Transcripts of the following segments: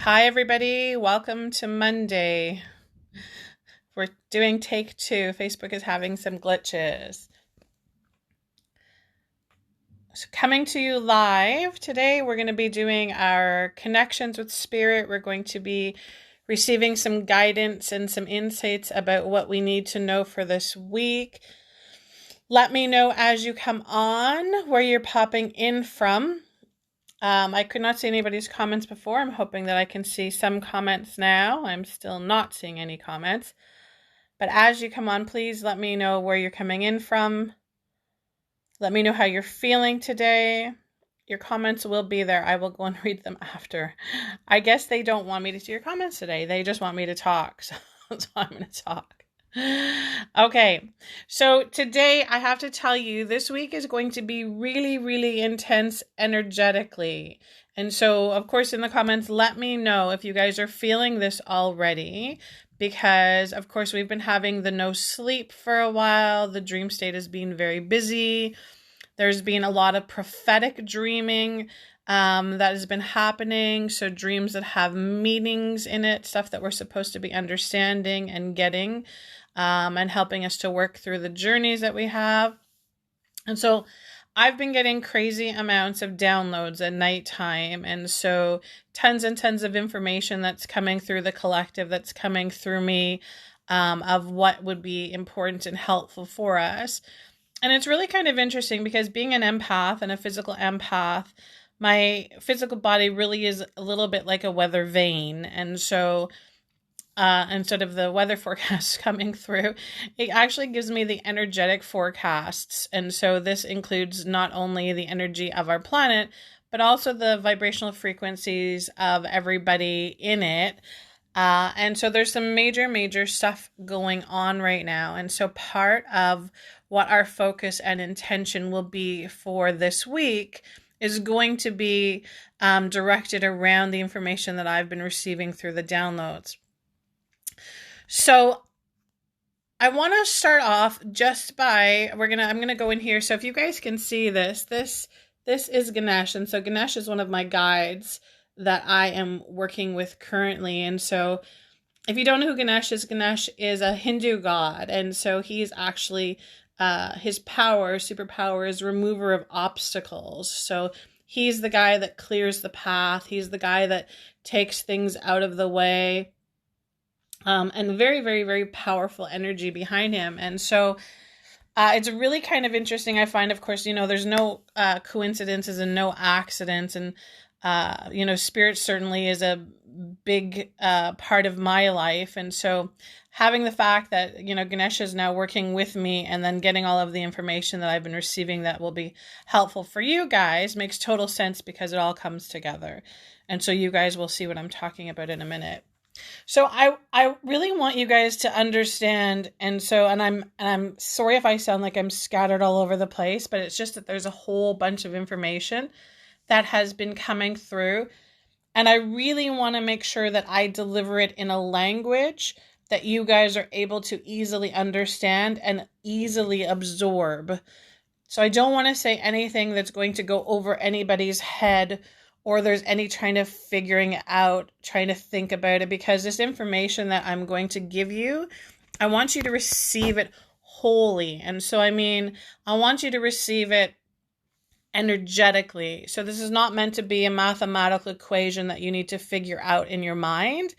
Hi, everybody. Welcome to Monday. We're doing take two. Facebook is having some glitches. So coming to you live today, we're going to be doing our connections with spirit. We're going to be receiving some guidance and some insights about what we need to know for this week. Let me know as you come on where you're popping in from. I could not see anybody's comments before. I'm hoping that I can see some comments now. I'm still not seeing any comments. But as you come on, please let me know where you're coming in from. Let me know how you're feeling today. Your comments will be there. I will go and read them after. I guess they don't want me to see your comments today. They just want me to talk. So I'm going to talk. Okay, so today I have to tell you this week is going to be really, really intense energetically. And so, of course, in the comments, let me know if you guys are feeling this already, because, of course, we've been having the no sleep for a while. The dream state has been very busy. There's been a lot of prophetic dreaming that has been happening. So dreams that have meanings in it, stuff that we're supposed to be understanding and getting, and helping us to work through the journeys that we have. And so I've been getting crazy amounts of downloads at nighttime. And so tons and tons of information that's coming through the collective, that's coming through me, of what would be important and helpful for us. And it's really kind of interesting because being an empath and a physical empath, my physical body really is a little bit like a weather vane. And so instead of the weather forecasts coming through, it actually gives me the energetic forecasts. And so this includes not only the energy of our planet, but also the vibrational frequencies of everybody in it. And so there's some major stuff going on right now. And so part of what our focus and intention will be for this week is going to be directed around the information that I've been receiving through the downloads. So I want to start off just by, I'm going to go in here. So if you guys can see this is Ganesh. And so Ganesh is one of my guides that I am working with currently. And so if you don't know who Ganesh is a Hindu god. And so he's actually, his superpower is remover of obstacles. So he's the guy that clears the path. He's the guy that takes things out of the way. And very powerful energy behind him. And so it's really kind of interesting. I find, of course, there's no coincidences and no accidents. And, spirit certainly is a big part of my life. And so having the fact that, Ganesh is now working with me and then getting all of the information that I've been receiving that will be helpful for you guys makes total sense because it all comes together. And so you guys will see what I'm talking about in a minute. So I really want you guys to understand, and I'm sorry if I sound like I'm scattered all over the place, but it's just that there's a whole bunch of information that has been coming through, and I really want to make sure that I deliver it in a language that you guys are able to easily understand and easily absorb. So I don't want to say anything that's going to go over anybody's head, or there's any trying to think about it, because this information that I'm going to give you, I want you to receive it wholly. And so, I want you to receive it energetically. So this is not meant to be a mathematical equation that you need to figure out in your mind.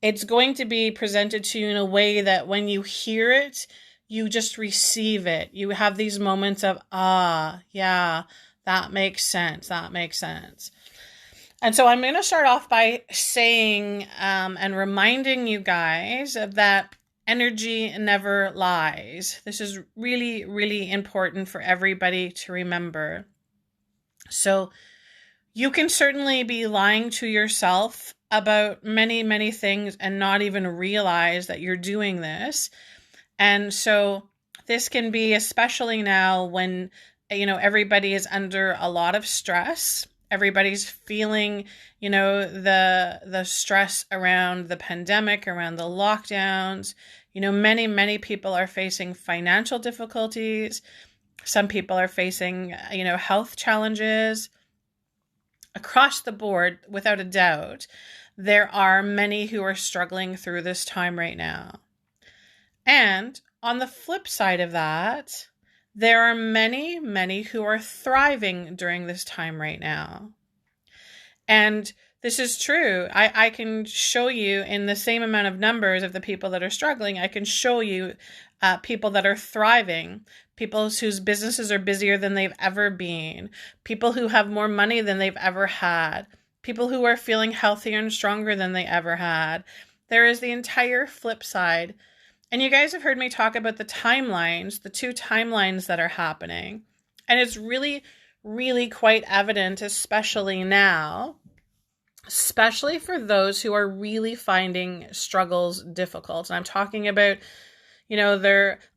It's going to be presented to you in a way that when you hear it, you just receive it. You have these moments of, yeah, that makes sense. And so I'm going to start off by saying and reminding you guys that energy never lies. This is really, really important for everybody to remember. So you can certainly be lying to yourself about many things and not even realize that you're doing this. And so this can be especially now when, everybody is under a lot of stress. Everybody's feeling, the stress around the pandemic, around the lockdowns. Many people are facing financial difficulties. Some people are facing, health challenges across the board, without a doubt. there are many who are struggling through this time right now. And on the flip side of that, there are many, many who are thriving during this time right now. And this is true. I can show you in the same amount of numbers of the people that are struggling, I can show you people that are thriving, people whose businesses are busier than they've ever been, people who have more money than they've ever had, people who are feeling healthier and stronger than they ever had. There is the entire flip side. And you guys have heard me talk about the timelines, the two timelines that are happening. And it's really, really quite evident, especially now, especially for those who are really finding struggles difficult. And I'm talking about,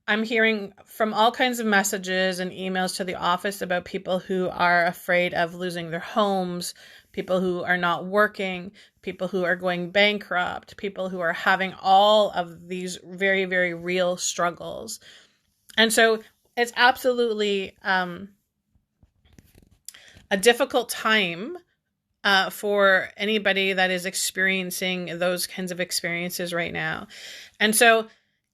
I'm hearing from all kinds of messages and emails to the office about people who are afraid of losing their homes, people who are not working, people who are going bankrupt, people who are having all of these very, very real struggles. And so it's absolutely a difficult time for anybody that is experiencing those kinds of experiences right now. And so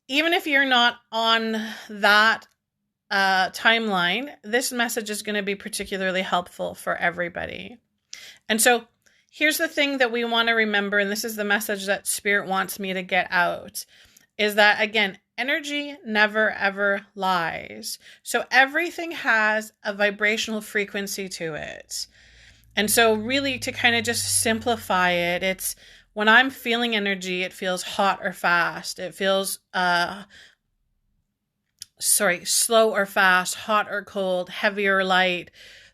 even if you're not on that timeline, this message is going to be particularly helpful for everybody. And so here's the thing that we want to remember, and this is the message that Spirit wants me to get out, is that, again, energy never, ever lies. So everything has a vibrational frequency to it. And so really, to kind of just simplify it, it's when I'm feeling energy, it feels hot or fast. It feels, slow or fast, hot or cold, heavy or light.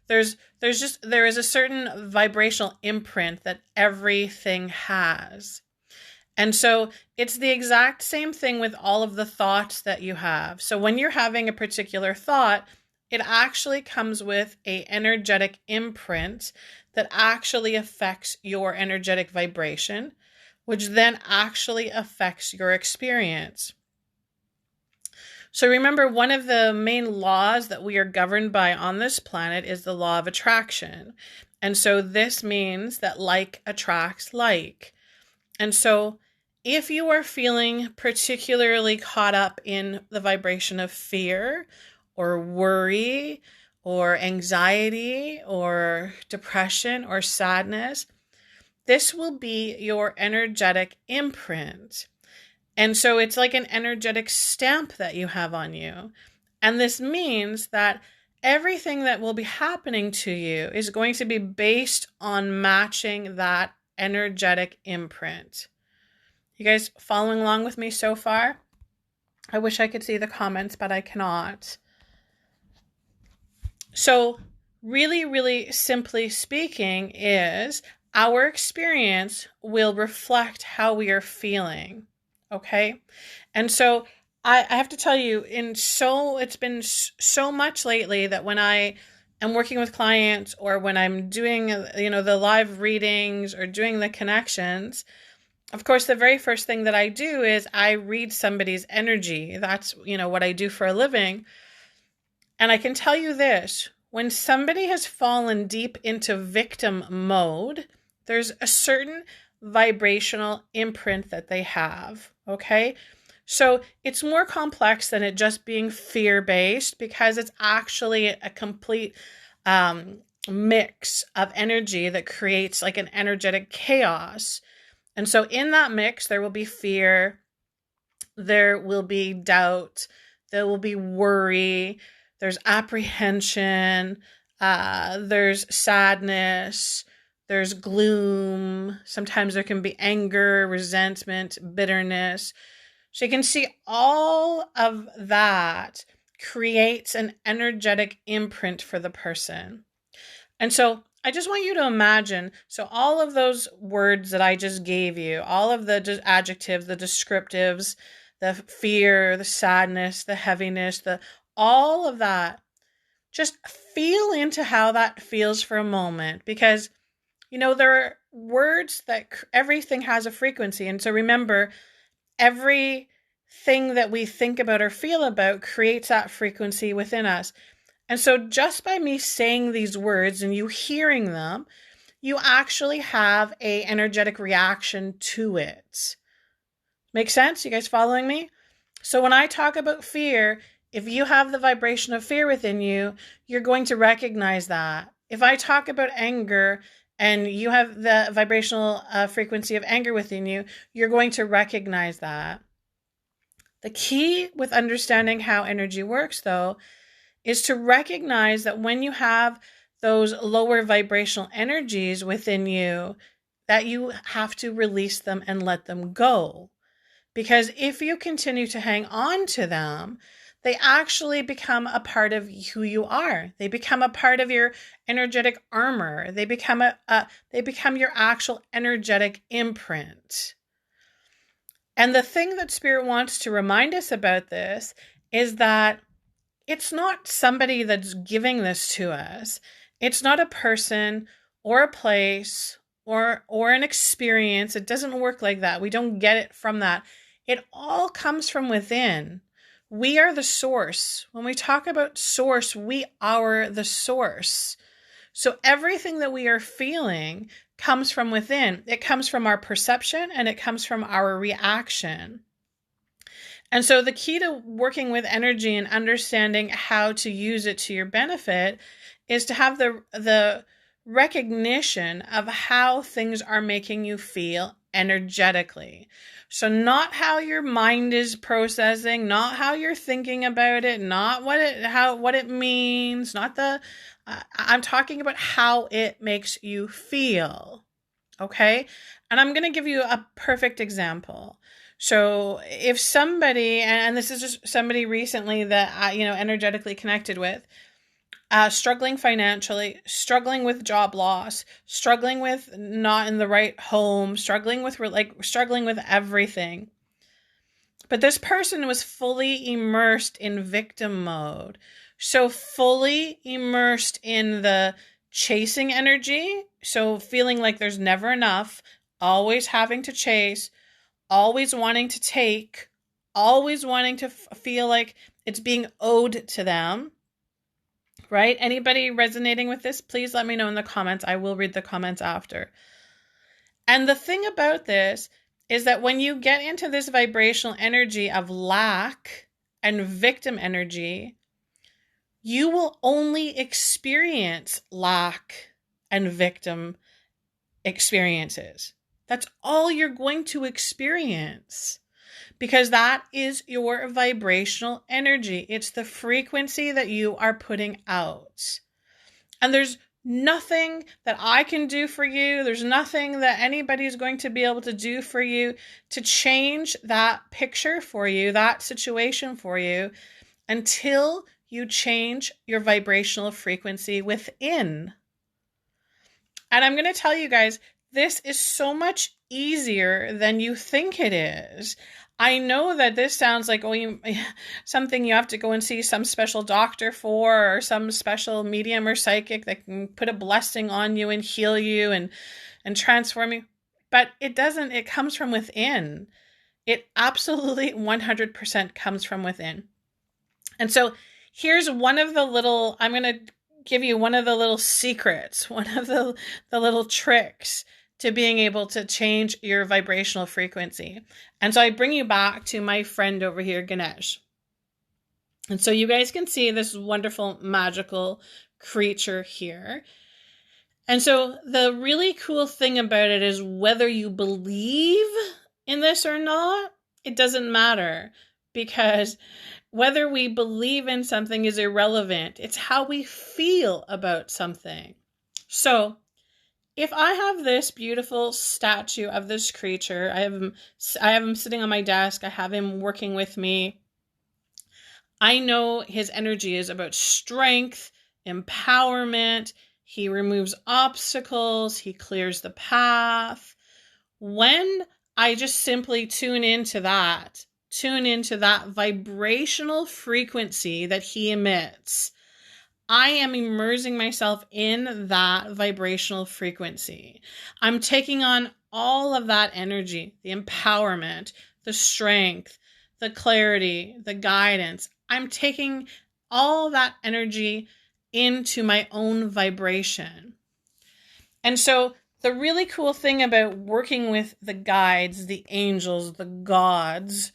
There is a certain vibrational imprint that everything has. And so it's the exact same thing with all of the thoughts that you have. So when you're having a particular thought, it actually comes with an energetic imprint that actually affects your energetic vibration, which then actually affects your experience. So remember, one of the main laws that we are governed by on this planet is the law of attraction. And so this means that like attracts like. And so if you are feeling particularly caught up in the vibration of fear or worry or anxiety or depression or sadness, this will be your energetic imprint. And so it's like an energetic stamp that you have on you. And this means that everything that will be happening to you is going to be based on matching that energetic imprint. You guys following along with me so far? I wish I could see the comments, but I cannot. So really, really simply speaking is our experience will reflect how we are feeling. Okay. And so I have to tell you, it's been so much lately that when I am working with clients or when I'm doing, the live readings or doing the connections, of course, the very first thing that I do is I read somebody's energy. That's, what I do for a living. And I can tell you this, when somebody has fallen deep into victim mode, there's a certain vibrational imprint that they have. Okay. So it's more complex than it just being fear-based, because it's actually a complete mix of energy that creates like an energetic chaos. And so in that mix, there will be fear, there will be doubt, there will be worry, there's apprehension, there's sadness, there's gloom. Sometimes there can be anger, resentment, bitterness. So you can see all of that creates an energetic imprint for the person. And so I just want you to imagine, so all of those words that I just gave you, all of the adjectives, the descriptives, the fear, the sadness, the heaviness, all of that, just feel into how that feels for a moment, because there are words that everything has a frequency. And so remember, everything that we think about or feel about creates that frequency within us. And so just by me saying these words and you hearing them, you actually have a energetic reaction to it. Make sense? You guys following me? So when I talk about fear, if you have the vibration of fear within you, you're going to recognize that. If I talk about anger and you have the vibrational frequency of anger within you, you're going to recognize that. The key with understanding how energy works, though, is to recognize that when you have those lower vibrational energies within you, that you have to release them and let them go. Because if you continue to hang on to them, they actually become a part of who you are. They become a part of your energetic armor. They become your actual energetic imprint. And the thing that Spirit wants to remind us about this is that it's not somebody that's giving this to us. It's not a person or a place or an experience. It doesn't work like that. We don't get it from that. It all comes from within. We are the source. When we talk about source, we are the source. So everything that we are feeling comes from within. It comes from our perception and it comes from our reaction. And so the key to working with energy and understanding how to use it to your benefit is to have the recognition of how things are making you feel energetically. So not how your mind is processing, not how you're thinking about it, not what it means, I'm talking about how it makes you feel. Okay? And I'm going to give you a perfect example. So if somebody, and this is just somebody recently that I, energetically connected with, struggling financially, struggling with job loss, struggling with not in the right home, struggling with everything. But this person was fully immersed in victim mode. So fully immersed in the chasing energy. So feeling like there's never enough, always having to chase, always wanting to take, always wanting to feel like it's being owed to them, right? Anybody resonating with this, please let me know in the comments. I will read the comments after. And the thing about this is that when you get into this vibrational energy of lack and victim energy, you will only experience lack and victim experiences. That's all you're going to experience because that is your vibrational energy. It's the frequency that you are putting out. And there's nothing that I can do for you. There's nothing that anybody's going to be able to do for you to change that picture for you, that situation for you, until you change your vibrational frequency within. And I'm going to tell you guys, this is so much easier than you think it is. I know that this sounds like something you have to go and see some special doctor for, or some special medium or psychic that can put a blessing on you and heal you and transform you. But it doesn't. It comes from within. It absolutely 100% comes from within. And so here's one of the little, I'm going to give you one of the little secrets, one of the little tricks to being able to change your vibrational frequency. And so I bring you back to my friend over here, Ganesh. And so you guys can see this wonderful magical creature here. And so the really cool thing about it is whether you believe in this or not, it doesn't matter, because whether we believe in something is irrelevant. It's how we feel about something. So if I have this beautiful statue of this creature, I have him sitting on my desk, I have him working with me, I know his energy is about strength, empowerment, he removes obstacles, he clears the path. When I just simply tune into that vibrational frequency that he emits, I am immersing myself in that vibrational frequency. I'm taking on all of that energy, the empowerment, the strength, the clarity, the guidance. I'm taking all that energy into my own vibration. And so the really cool thing about working with the guides, the angels, the gods,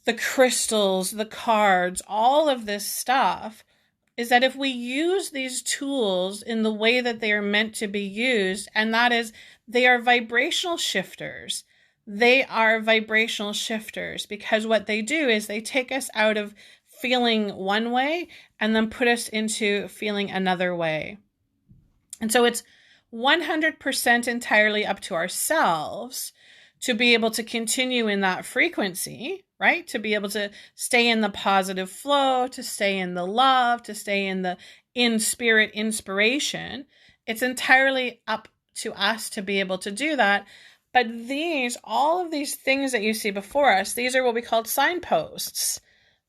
the crystals, the cards, all of this stuff, is that if we use these tools in the way that they are meant to be used, and that is they are vibrational shifters. They are vibrational shifters because what they do is they take us out of feeling one way and then put us into feeling another way. And so it's 100% entirely up to ourselves to be able to continue in that frequency, right? To be able to stay in the positive flow, to stay in the love, to stay in the in spirit inspiration. It's entirely up to us to be able to do that. But all of these things that you see before us, these are what we call signposts.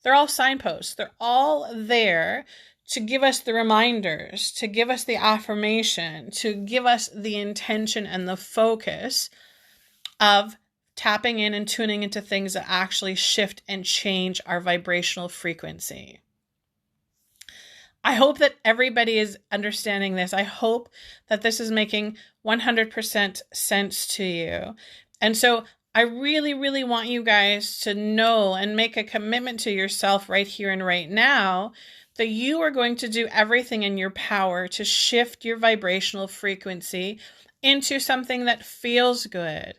They're all signposts. They're all there to give us the reminders, to give us the affirmation, to give us the intention and the focus of tapping in and tuning into things that actually shift and change our vibrational frequency. I hope that everybody is understanding this. I hope that this is making 100% sense to you. And so I really, really want you guys to know and make a commitment to yourself right here and right now that you are going to do everything in your power to shift your vibrational frequency into something that feels good.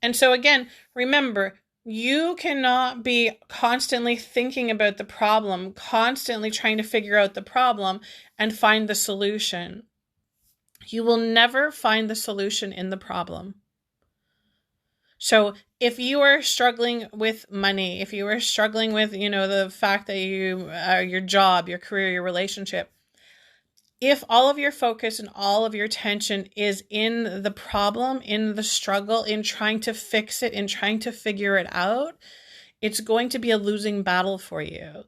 And so again, remember, you cannot be constantly thinking about the problem, constantly trying to figure out the problem and find the solution. You will never find the solution in the problem. So if you are struggling with money, if you are struggling with, the fact that your job, your career, your relationship, if all of your focus and all of your attention is in the problem, in the struggle, in trying to fix it, in trying to figure it out, it's going to be a losing battle for you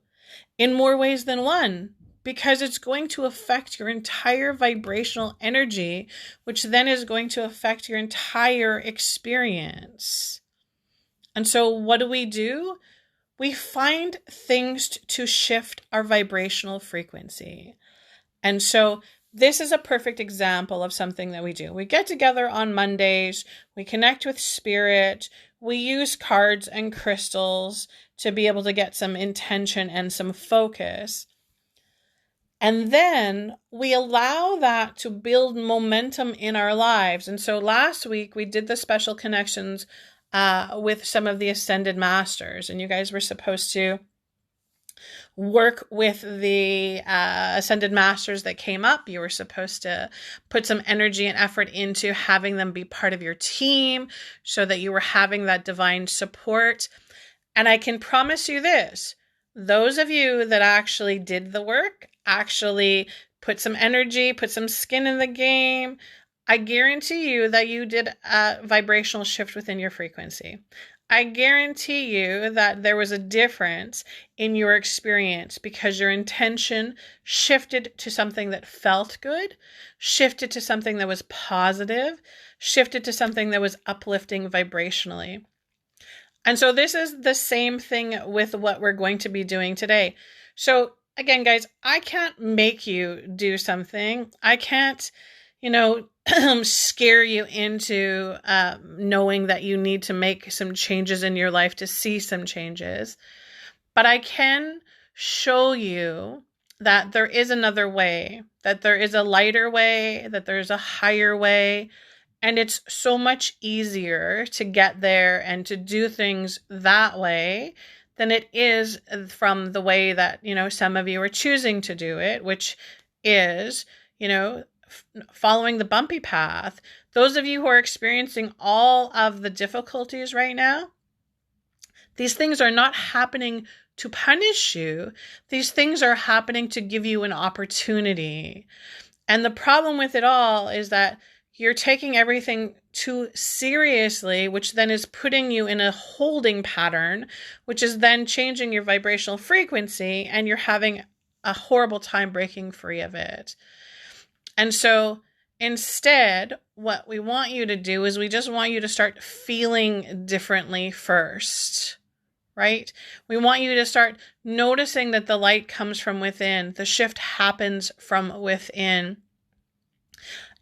in more ways than one, because it's going to affect your entire vibrational energy, which then is going to affect your entire experience. And so what do? We find things to shift our vibrational frequency. And so this is a perfect example of something that we do. We get together on Mondays, we connect with spirit, we use cards and crystals to be able to get some intention and some focus. And then we allow that to build momentum in our lives. And so last week we did the special connections with some of the ascended masters, and you guys were supposed to work with the ascended masters that came up. You were supposed to put some energy and effort into having them be part of your team so that you were having that divine support. And I can promise you this, those of you that actually did the work, actually put some energy, put some skin in the game, I guarantee you that you did a vibrational shift within your frequency. I guarantee you that there was a difference in your experience because your intention shifted to something that felt good, shifted to something that was positive, shifted to something that was uplifting vibrationally. And so this is the same thing with what we're going to be doing today. So again, guys, I can't make you do something. I can't, scare you into knowing that you need to make some changes in your life to see some changes. But I can show you that there is another way, that there is a lighter way, that there's a higher way. And it's so much easier to get there and to do things that way than it is from the way that, some of you are choosing to do it, which is, following the bumpy path. Those of you who are experiencing all of the difficulties right now, these things are not happening to punish you. These things are happening to give you an opportunity. And the problem with it all is that you're taking everything too seriously, which then is putting you in a holding pattern, which is then changing your vibrational frequency, and you're having a horrible time breaking free of it. And so instead, what we want you to do is we just want you to start feeling differently first, right? We want you to start noticing that the light comes from within. The shift happens from within.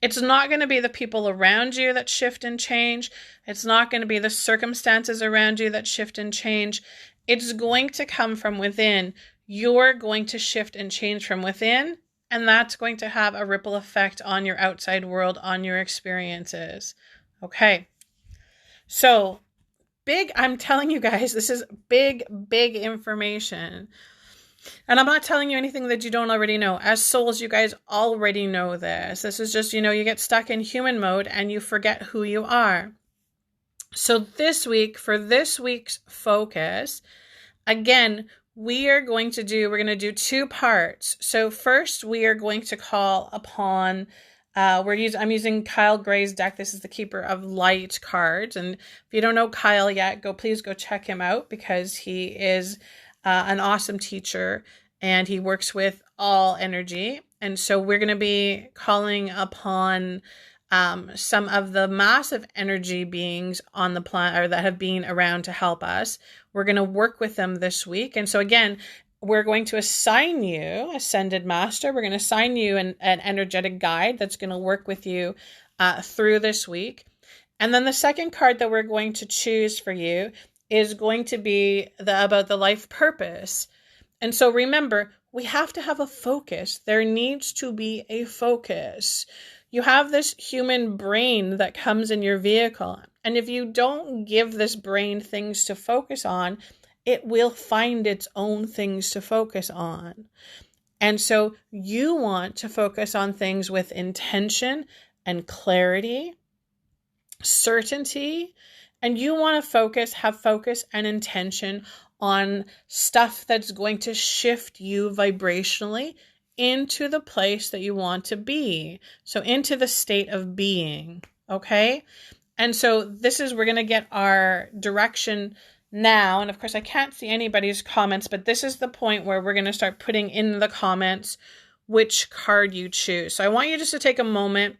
It's not going to be the people around you that shift and change. It's not going to be the circumstances around you that shift and change. It's going to come from within. You're going to shift and change from within, and that's going to have a ripple effect on your outside world, on your experiences. Okay. So, I'm telling you guys, this is big information. And I'm not telling you anything that you don't already know. As souls, you guys already know this. This is just, you get stuck in human mode and you forget who you are. So this week, for this week's focus, again, we're going to do 2 parts. So first, we are going to call upon, I'm using Kyle Gray's deck. This is the Keeper of Light cards. And if you don't know Kyle yet, please go check him out, because he is an awesome teacher and he works with all energy. And so we're going to be calling upon some of the massive energy beings on the planet, or that have been around to help us. We're going to work with them this week. And so again, we're going to assign you, Ascended Master, we're going to assign you an energetic guide that's going to work with you through this week. And then the second card that we're going to choose for you is going to be about the life purpose. And so remember, we have to have a focus. There needs to be a focus. You have this human brain that comes in your vehicle. And if you don't give this brain things to focus on, it will find its own things to focus on. And so you want to focus on things with intention and clarity, certainty, and you want to have focus and intention on stuff that's going to shift you vibrationally into the place that you want to be. So into the state of being, okay? And so we're going to get our direction now. And of course, I can't see anybody's comments, but this is the point where we're going to start putting in the comments which card you choose. So I want you just to take a moment,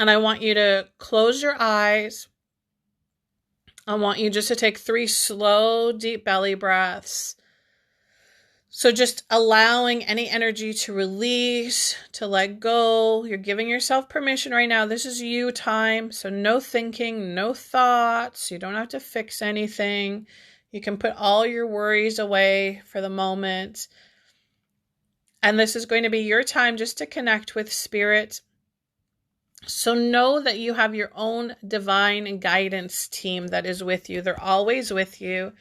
and I want you to close your eyes. I want you just to take 3 slow, deep belly breaths. So just allowing any energy to release, to let go. You're giving yourself permission right now. This is you time. So no thinking, no thoughts. You don't have to fix anything. You can put all your worries away for the moment. And this is going to be your time just to connect with Spirit. So know that you have your own divine guidance team that is with you. They're always with you.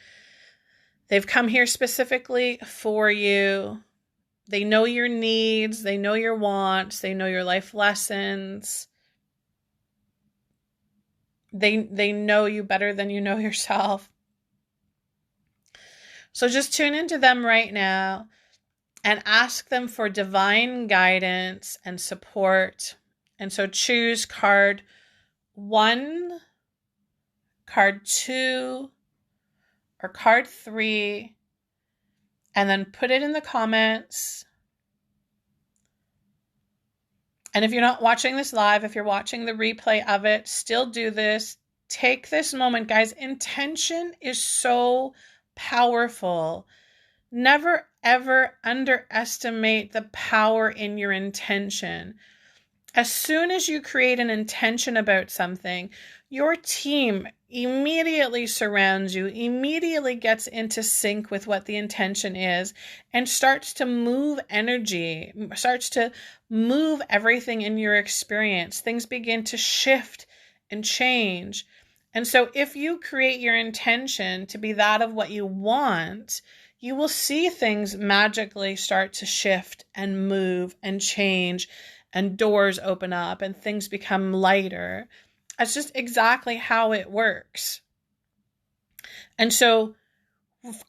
They've come here specifically for you. They know your needs. They know your wants. They know your life lessons. They know you better than you know yourself. So just tune into them right now and ask them for divine guidance and support. And so choose card 1, card 2, or card 3, and then put it in the comments. And if you're not watching this live, if you're watching the replay of it, still do this. Take this moment, guys. Intention is so powerful. Never, ever underestimate the power in your intention. As soon as you create an intention about something, your team immediately surrounds you, immediately gets into sync with what the intention is, and starts to move energy, starts to move everything in your experience. Things begin to shift and change. And so if you create your intention to be that of what you want, you will see things magically start to shift and move and change, and doors open up and things become lighter. That's just exactly how it works. And so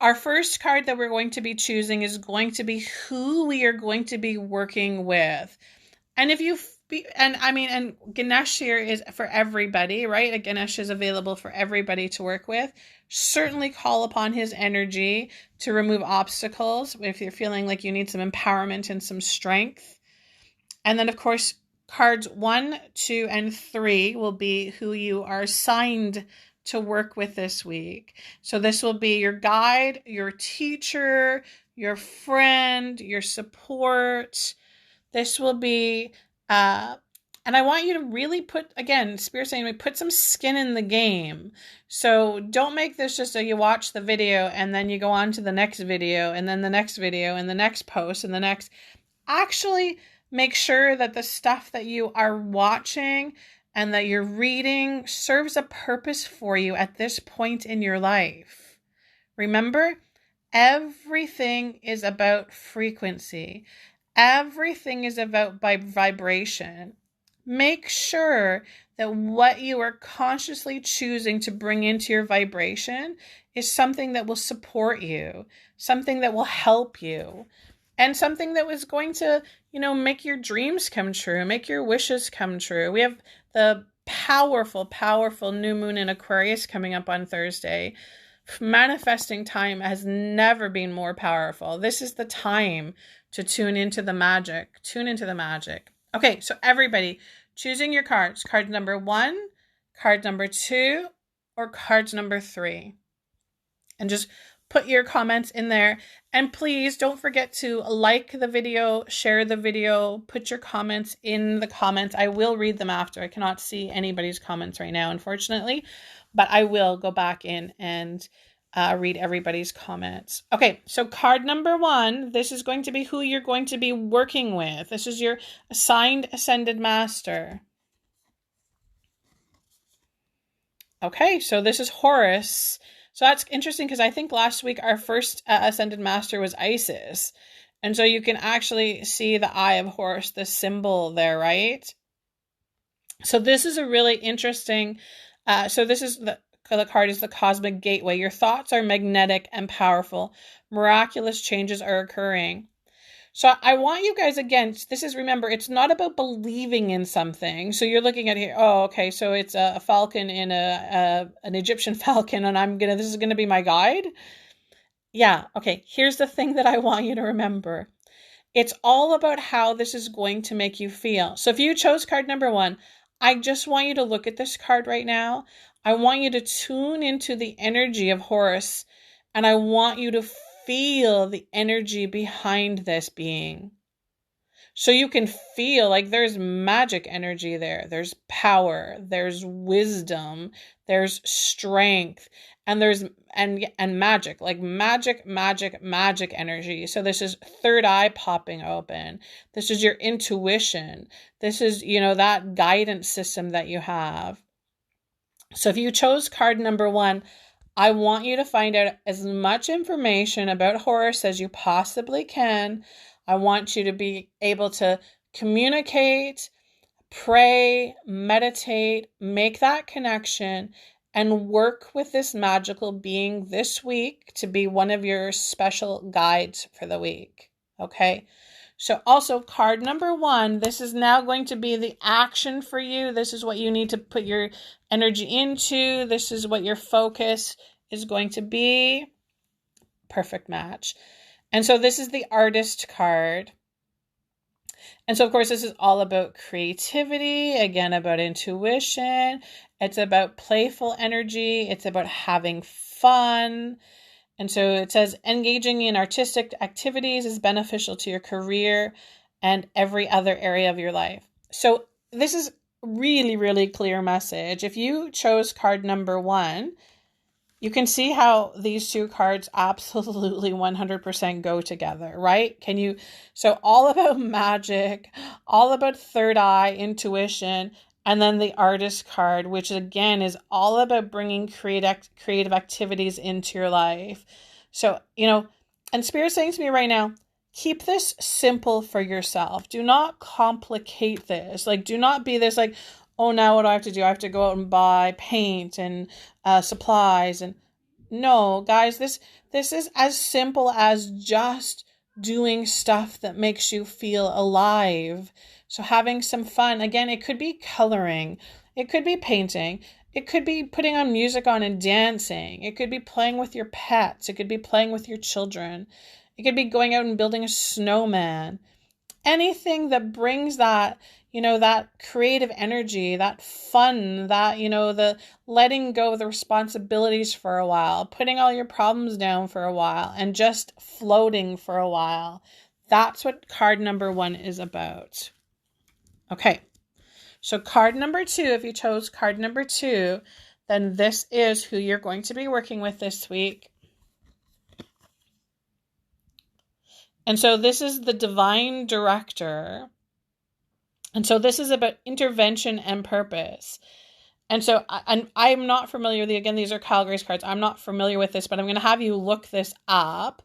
our first card that we're going to be choosing is going to be who we are going to be working with. And and Ganesh here is for everybody, right? Ganesh is available for everybody to work with. Certainly call upon his energy to remove obstacles if you're feeling like you need some empowerment and some strength. And then, of course, cards 1, 2, and 3 will be who you are assigned to work with this week. So this will be your guide, your teacher, your friend, your support. This will be And I want you to really put, again, Spirit saying, put some skin in the game. So don't make this just so you watch the video and then you go on to the next video and then the next video and the next post and the next. Actually make sure that the stuff that you are watching and that you're reading serves a purpose for you at this point in your life. Remember, everything is about frequency. Everything is about vibration. Make sure that what you are consciously choosing to bring into your vibration is something that will support you, something that will help you, and something that was going to, make your dreams come true, make your wishes come true. We have the powerful, powerful new moon in Aquarius coming up on Thursday. Manifesting time has never been more powerful. This is the time to tune into the magic. Tune into the magic. Okay, so everybody choosing your cards. Card number 1, card number 2, or card number 3. And just put your comments in there. And please don't forget to like the video, share the video, put your comments in the comments. I will read them after. I cannot see anybody's comments right now, unfortunately, but I will go back in and read everybody's comments. Okay, so card number 1, this is going to be who you're going to be working with. This is your assigned ascended master. Okay, so this is Horus. So that's interesting because I think last week our first ascended master was Isis. And so you can actually see the eye of Horus, the symbol there, right? So this is a really interesting, so this is the card is the cosmic gateway. Your thoughts are magnetic and powerful. Miraculous changes are occurring. So I want you guys, again, remember, it's not about believing in something. So you're looking at here, oh, okay, so it's a falcon in an Egyptian falcon, and this is going to be my guide. Yeah, okay, here's the thing that I want you to remember. It's all about how this is going to make you feel. So if you chose card number 1, I just want you to look at this card right now. I want you to tune into the energy of Horus, and I want you to feel the energy behind this being. So you can feel like there's magic energy there. There's power, there's wisdom, there's strength, and there's and magic, like magic energy. So this is third eye popping open. This is your intuition. This is, that guidance system that you have. So if you chose card number 1, I want you to find out as much information about Horus as you possibly can. I want you to be able to communicate, pray, meditate, make that connection, and work with this magical being this week to be one of your special guides for the week. Okay? So also card number 1, this is now going to be the action for you. This is what you need to put your energy into. This is what your focus is going to be. Perfect match. And so this is the artist card. And so, of course, this is all about creativity, again, about intuition. It's about playful energy. It's about having fun. And so it says engaging in artistic activities is beneficial to your career and every other area of your life. So this is really, really clear message. If you chose card number 1, you can see how these two cards absolutely 100% go together, right? So all about magic, all about third eye, intuition, and then the artist card, which again is all about bringing creative activities into your life. So, and Spirit's saying to me right now, keep this simple for yourself. Do not complicate this. Do not be this oh, now what do I have to do? I have to go out and buy paint and supplies. And no, guys, this is as simple as just doing stuff that makes you feel alive. So having some fun. Again, it could be coloring. It could be painting. It could be putting on music on and dancing. It could be playing with your pets. It could be playing with your children. It could be going out and building a snowman. Anything that brings that, that creative energy, that fun, that, the letting go of the responsibilities for a while, putting all your problems down for a while and just floating for a while. That's what card number 1 is about. Okay. So card number 2, if you chose card number 2, then this is who you're going to be working with this week. And so this is the divine director. And so this is about intervention and purpose. And so I'm not familiar with again, these are Calgary's cards. I'm not familiar with this, but I'm going to have you look this up.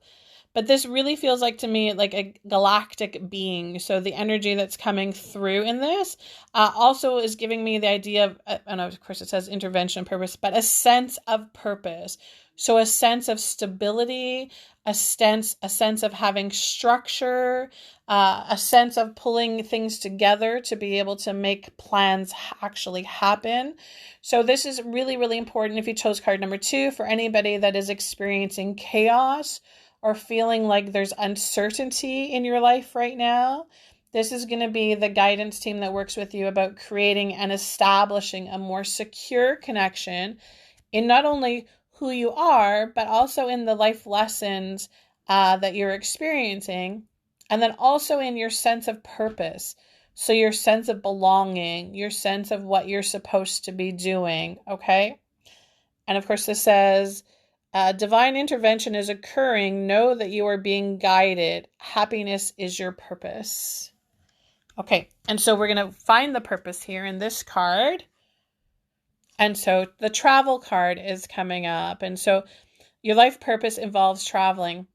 But this really feels like to me like a galactic being. So the energy that's coming through in this also is giving me the idea of, and of course it says intervention and purpose, but a sense of purpose. So a sense of stability, a sense of having structure, a sense of pulling things together to be able to make plans actually happen. So this is really, really important if you chose card number 2 for anybody that is experiencing chaos or feeling like there's uncertainty in your life right now. This is going to be the guidance team that works with you about creating and establishing a more secure connection in not only who you are, but also in the life lessons that you're experiencing, and then also in your sense of purpose. So your sense of belonging, your sense of what you're supposed to be doing, okay? And of course this says, divine intervention is occurring. Know that you are being guided. Happiness is your purpose. Okay, and so we're going to find the purpose here in this card. And so the travel card is coming up. And so your life purpose involves traveling.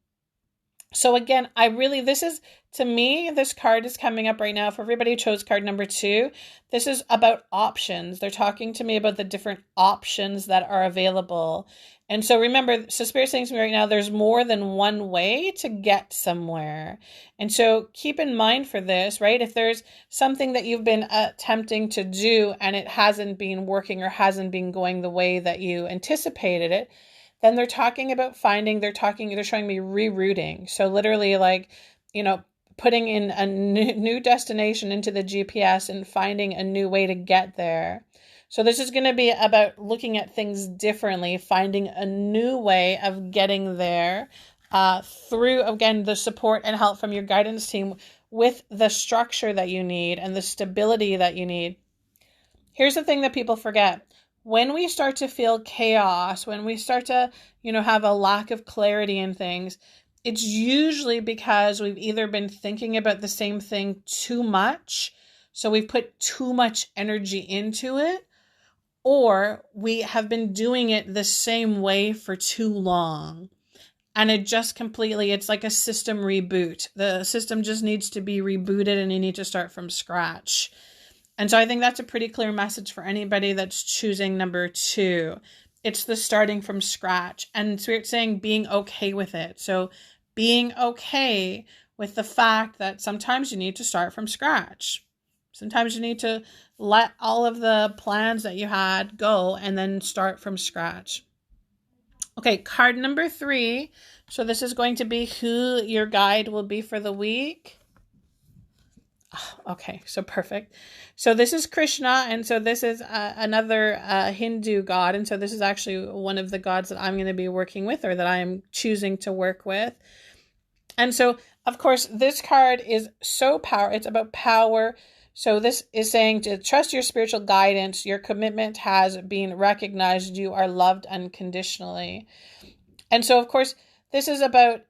So again, to me, this card is coming up right now. For everybody who chose card number 2, this is about options. They're talking to me about the different options that are available. And so remember, so Spirit's saying to me right now, there's more than one way to get somewhere. And so keep in mind for this, right? If there's something that you've been attempting to do and it hasn't been working or hasn't been going the way that you anticipated it, then they're talking about they're showing me rerouting. So literally like, putting in a new destination into the GPS and finding a new way to get there. So this is going to be about looking at things differently, finding a new way of getting there through, again, the support and help from your guidance team with the structure that you need and the stability that you need. Here's the thing that people forget. When we start to feel chaos, when we start to, have a lack of clarity in things, it's usually because we've either been thinking about the same thing too much, so we've put too much energy into it, or we have been doing it the same way for too long. And it's like a system reboot. The system just needs to be rebooted and you need to start from scratch. And so I think that's a pretty clear message for anybody that's choosing number 2. It's the starting from scratch. And Spirit's saying being okay with it. So being okay with the fact that sometimes you need to start from scratch. Sometimes you need to let all of the plans that you had go and then start from scratch. Okay, card number 3. So this is going to be who your guide will be for the week. Okay, so perfect. So this is Krishna, and so this is another Hindu god, and so this is actually one of the gods that I'm going to be working with, or that I am choosing to work with. And so, of course, this card is so powerful. It's about power. So this is saying to trust your spiritual guidance. Your commitment has been recognized. You are loved unconditionally. And so, of course, this is about,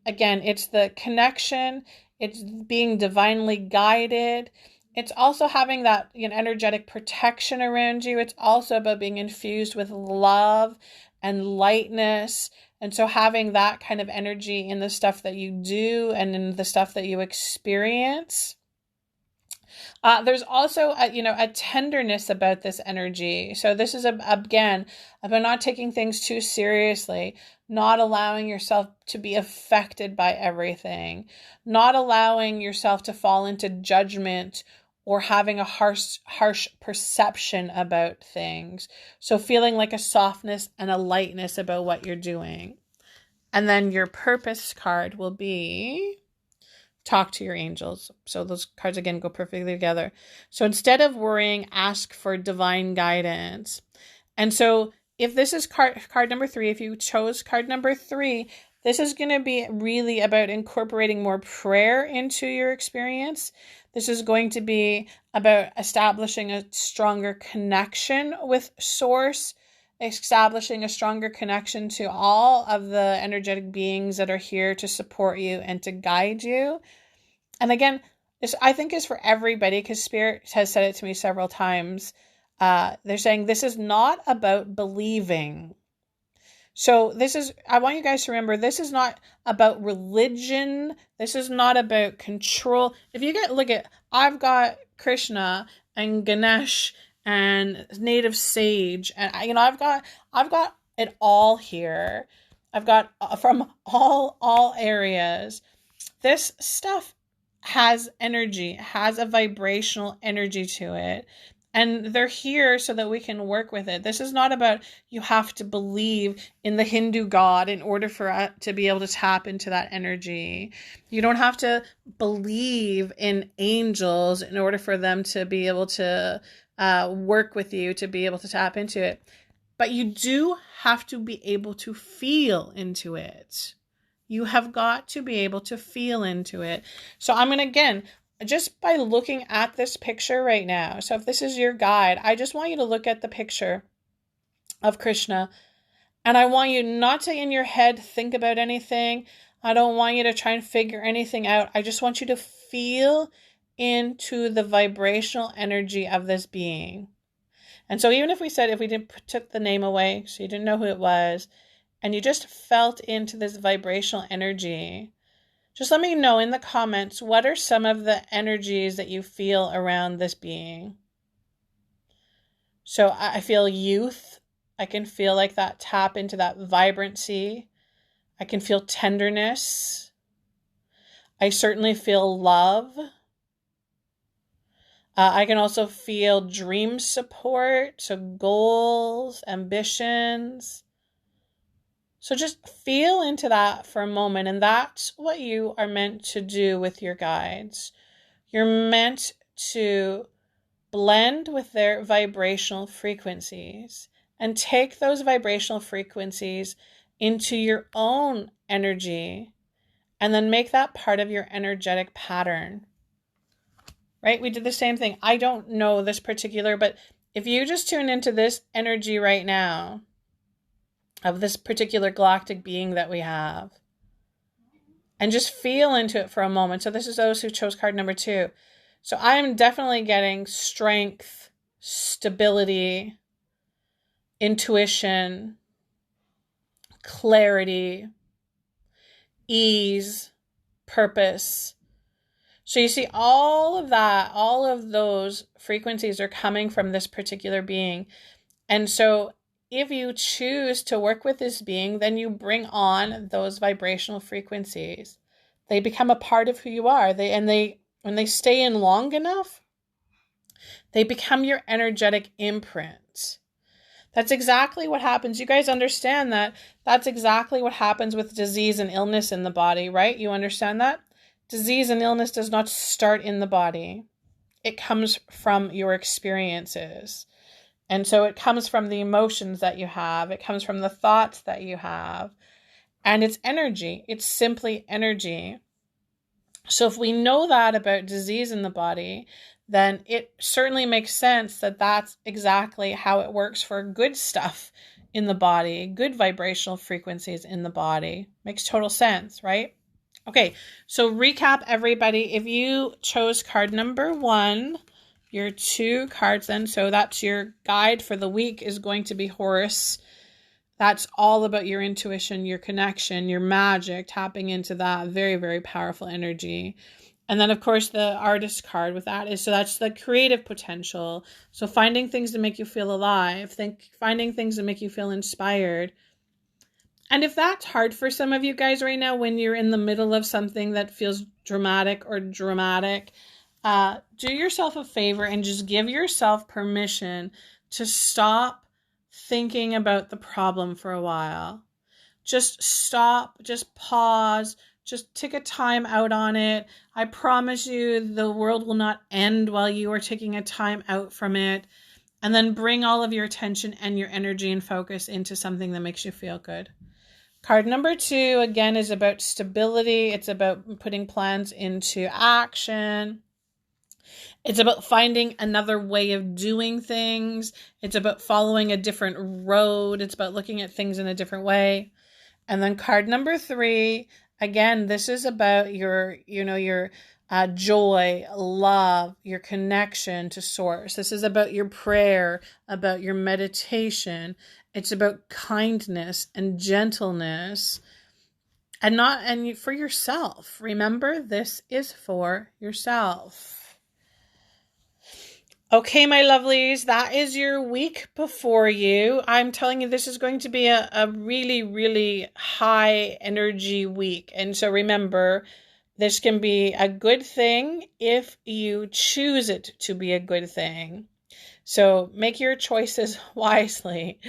again, it's the connection. It's being divinely guided. It's also having that energetic protection around you. It's also about being infused with love and lightness. And so having that kind of energy in the stuff that you do and in the stuff that you experience. There's also a tenderness about this energy. So this is again about not taking things too seriously, not allowing yourself to be affected by everything, not allowing yourself to fall into judgment or having a harsh perception about things. So feeling like a softness and a lightness about what you're doing. And then your purpose card will be talk to your angels. So those cards again go perfectly together. So instead of worrying, ask for divine guidance. And so if this is card number 3, if you chose card number 3, This is going to be really about incorporating more prayer into your experience. This is going to be about establishing a stronger connection with Source, establishing a stronger connection to all of the energetic beings that are here to support you and to guide you. And again, this I think is for everybody, because Spirit has said it to me several times. They're saying this is not about believing. So I want you guys to remember, this is not about religion. This is not about control. If you I've got Krishna and Ganesh and native sage, and I've got it all here. I've got from all areas. This stuff has energy, has a vibrational energy to it. And they're here so that we can work with it. This is not about you have to believe in the Hindu god in order for us to be able to tap into that energy. You don't have to believe in angels in order for them to be able to work with you, to be able to tap into it. But you do have to be able to feel into it. You have got to be able to feel into it. So I'm going to, again, just by looking at this picture right now. So if this is your guide, I just want you to look at the picture of Krishna. And I want you not to, in your head, think about anything. I don't want you to try and figure anything out. I just want you to feel into the vibrational energy of this being. And so even if we took the name away, so you didn't know who it was, and you just felt into this vibrational energy, just let me know in the comments, what are some of the energies that you feel around this being? So I feel youth. I can feel like that tap into that vibrancy. I can feel tenderness. I certainly feel love. I can also feel dream support, so goals, ambitions. So just feel into that for a moment, and that's what you are meant to do with your guides. You're meant to blend with their vibrational frequencies and take those vibrational frequencies into your own energy and then make that part of your energetic pattern. Right? We did the same thing. I don't know this particular, but if you just tune into this energy right now, of this particular galactic being that we have, and just feel into it for a moment. So this is those who chose card number 2. So I'm definitely getting strength, stability, intuition, clarity, ease, purpose. So you see all of that, all of those frequencies are coming from this particular being. And so if you choose to work with this being, then you bring on those vibrational frequencies. They become a part of who you are. When they stay in long enough, they become your energetic imprint. That's exactly what happens. You guys understand that that's exactly what happens with disease and illness in the body, right? You understand that? Disease and illness does not start in the body. It comes from your experiences. And so it comes from the emotions that you have. It comes from the thoughts that you have. And it's energy. It's simply energy. So if we know that about disease in the body, then it certainly makes sense that that's exactly how it works for good stuff in the body, good vibrational frequencies in the body. Makes total sense, right? Okay, so recap, everybody. If you chose card number 1, your 2 cards then, so that's your guide for the week, is going to be Horus. That's all about your intuition, your connection, your magic, tapping into that very, very powerful energy. And then, of course, the artist card with that is, so that's the creative potential. So finding things to make you feel alive, finding things that make you feel inspired. And if that's hard for some of you guys right now, when you're in the middle of something that feels dramatic, do yourself a favor and just give yourself permission to stop thinking about the problem for a while. Just stop, just pause, just take a time out on it. I promise you the world will not end while you are taking a time out from it. And then bring all of your attention and your energy and focus into something that makes you feel good. Card number 2, again, is about stability. It's about putting plans into action. It's about finding another way of doing things. It's about following a different road. It's about looking at things in a different way. And then card number 3, again, this is about your joy, love, your connection to source. This is about your prayer, about your meditation. It's about kindness and gentleness, and for yourself. Remember, this is for yourself. Okay, my lovelies, that is your week before you. I'm telling you, this is going to be a really, really high energy week. And so remember, this can be a good thing if you choose it to be a good thing. So make your choices wisely.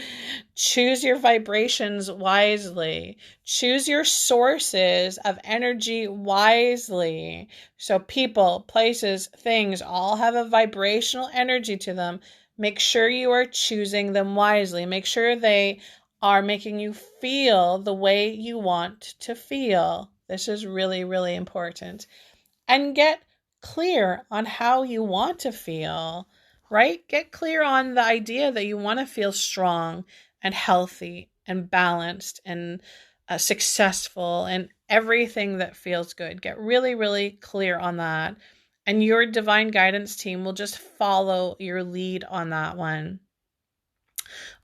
Choose your vibrations wisely. Choose your sources of energy wisely. So people, places, things all have a vibrational energy to them. Make sure you are choosing them wisely. Make sure they are making you feel the way you want to feel. This is really, really important. And get clear on how you want to feel. Right? Get clear on the idea that you want to feel strong and healthy and balanced and successful and everything that feels good. Get really, really clear on that. And your divine guidance team will just follow your lead on that one.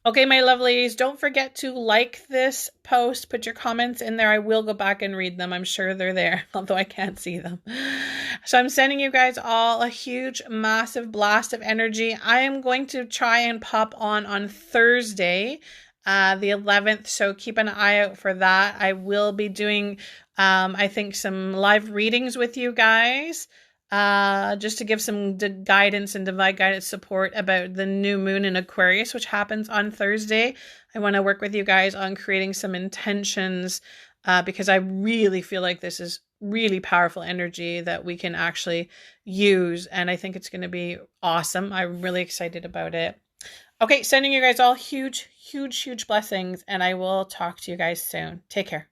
Okay, my lovelies, don't forget to like this post. Put your comments in there. I will go back and read them. I'm sure they're there, although I can't see them. So I'm sending you guys all a huge, massive blast of energy. I am going to try and pop on Thursday, the 11th. So keep an eye out for that. I will be doing, I think, some live readings with you guys. Just to give some guidance and divine guidance support about the new moon in Aquarius, which happens on Thursday. I want to work with you guys on creating some intentions because I really feel like this is really powerful energy that we can actually use. And I think it's going to be awesome. I'm really excited about it. Okay, sending you guys all huge, huge, huge blessings. And I will talk to you guys soon. Take care.